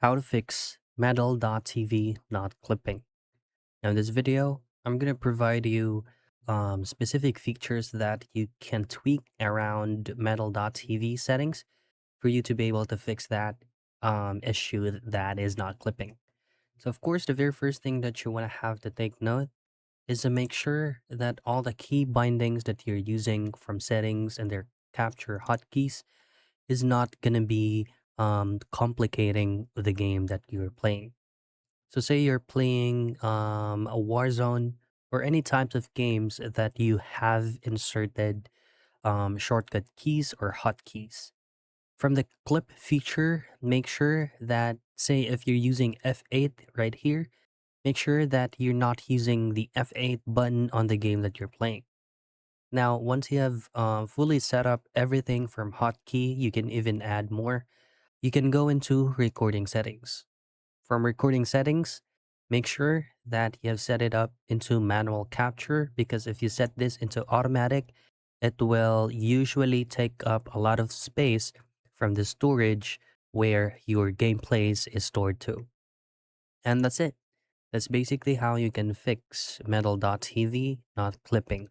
How to fix metal.tv not clipping. Now, in this video, I'm going to provide you specific features that you can tweak around metal.tv settings for you to be able to fix that issue that is not clipping. So, of course, the very first thing that you want to have to take note is to make sure that all the key bindings that you're using from settings and their capture hotkeys is not going to be complicating the game that you're playing. So, say you're playing a Warzone or any types of games that you have inserted shortcut keys or hotkeys. From the clip feature, make sure that, say, if you're using F8 right here, make sure that you're not using the F8 button on the game that you're playing. Now, once you have fully set up everything from hotkey, you can even add more. You can go into recording settings. From recording settings, make sure that you have set it up into manual capture because if you set this into automatic, it will usually take up a lot of space from the storage where your gameplays is stored to. And that's it. That's basically how you can fix metal.tv not clipping.